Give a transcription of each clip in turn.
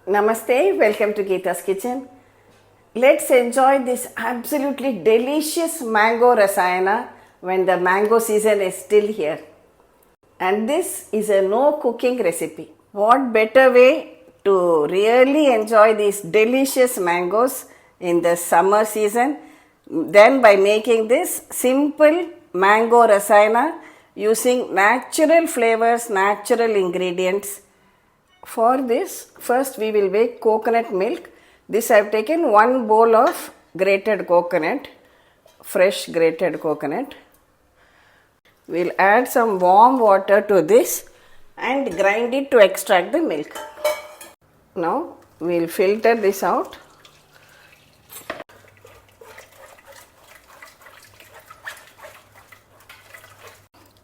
Namaste, welcome to Gita's Kitchen. Let's enjoy this absolutely delicious mango Rasayana when the mango season is still here. And this is a no cooking recipe. What better way to really enjoy these delicious mangoes in the summer season than by making this simple mango Rasayana using natural flavors, natural ingredients. For this, first we will make coconut milk. This I have taken 1 bowl of grated coconut, fresh grated coconut. We will add some warm water to this and grind it to extract the milk. Now we will filter this out.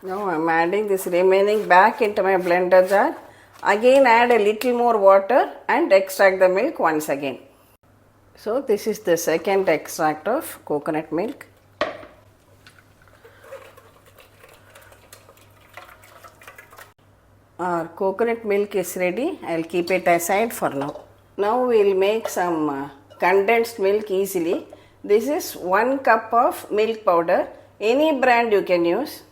Now I am adding this remaining back into my blender jar. Again add a little more water and extract the milk once again. So this is the second extract of coconut milk. Our coconut milk is ready. I will keep it aside for now. Now we will make some condensed milk easily. This is 1 cup of milk powder. Any brand you can use.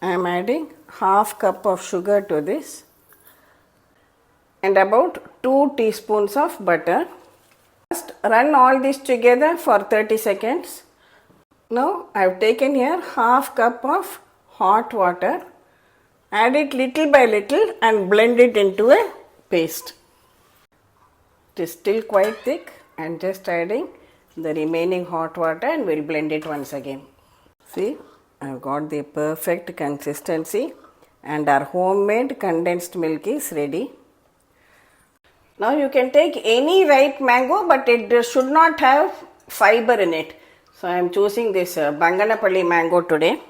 I am adding half cup of sugar to this and about 2 teaspoons of butter. Just run all this together for 30 seconds. Now I have taken here half cup of hot water. Add it little by little and blend it into a paste. It is still quite thick. I am just adding the remaining hot water and we will blend it once again. See? I have got the perfect consistency and our homemade condensed milk is ready. Now you can take any ripe mango, but it should not have fiber in it. So I am choosing this Banganapalli mango today.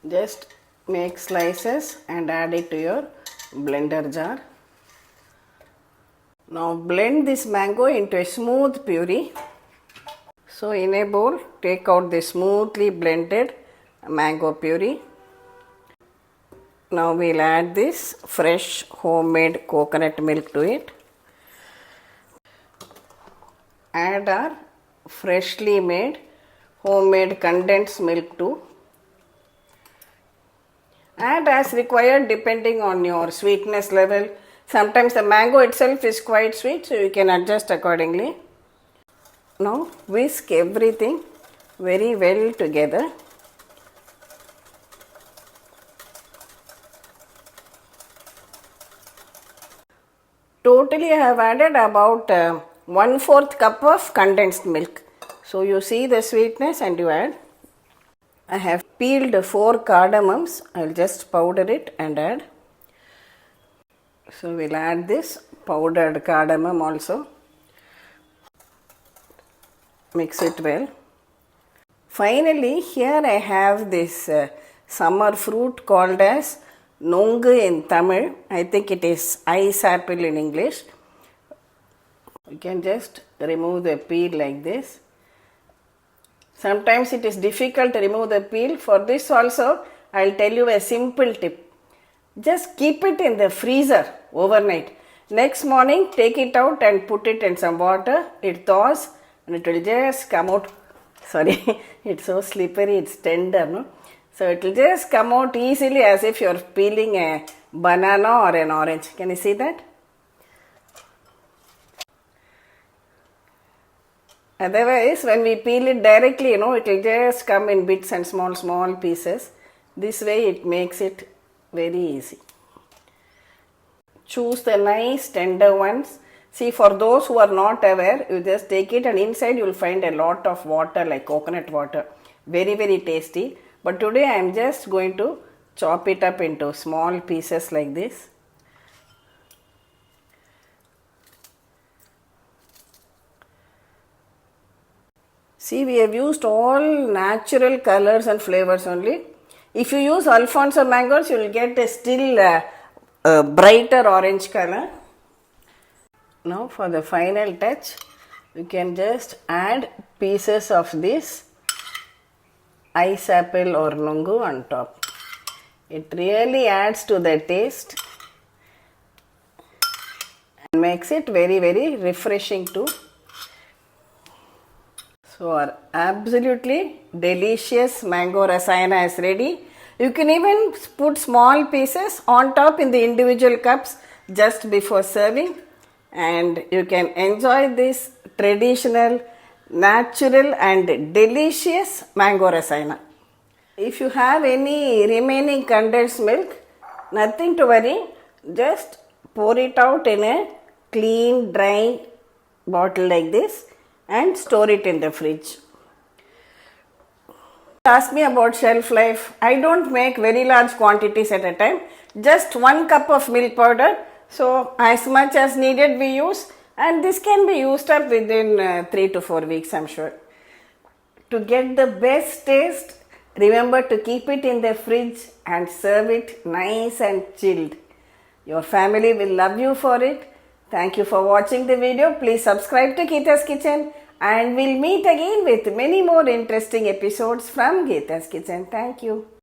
Just make slices and add it to your blender jar. Now blend this mango into a smooth puree. So in a bowl, take out the smoothly blended mango puree. Now we will add this fresh homemade coconut milk to it. Add our freshly made homemade condensed milk too. Add as required depending on your sweetness level. Sometimes the mango itself is quite sweet, so you can adjust accordingly. Now whisk everything very well together. Totally I have added about 1/4 cup of condensed milk. So you see the sweetness and you add. I have peeled 4 cardamoms. I will just powder it and add. So we will add this powdered cardamom also. Mix it well. Finally, here I have this summer fruit called as nongu in Tamil. I think it is ice apple in English. You can just remove the peel like this. Sometimes it is difficult to remove the peel. For this also, I will tell you a simple tip. Just keep it in the freezer overnight. Next morning, take it out and put it in some water. It thaws. And it will just come out. Sorry, it's so slippery, it's tender, no? So it will just come out easily as if you are peeling a banana or an orange. Can you see that? Otherwise, when we peel it directly, it will just come in bits and small pieces. This way it makes it very easy. Choose the nice tender ones. See, for those who are not aware, you just take it and inside you will find a lot of water like coconut water. Very, very tasty. But today I am just going to chop it up into small pieces like this. See, we have used all natural colors and flavors only. If you use Alfonso mangoes, you will get a still brighter orange color. Now for the final touch, you can just add pieces of this ice apple or nongu on top. It really adds to the taste and makes it very, very refreshing too. So our absolutely delicious mango rasayana is ready. You can even put small pieces on top in the individual cups just before serving, and you can enjoy this traditional, natural and delicious mango rasayana. If you have any remaining condensed milk, nothing to worry, just pour it out in a clean, dry bottle like this and store it in the fridge. Ask me about shelf life. I don't make very large quantities at a time, just 1 cup of milk powder. So as much as needed we use, and this can be used up within 3 to 4 weeks, I'm sure. To get the best taste, remember to keep it in the fridge and serve it nice and chilled. Your family will love you for it. Thank you for watching the video. Please subscribe to Gita's Kitchen, and we'll meet again with many more interesting episodes from Gita's Kitchen. Thank you.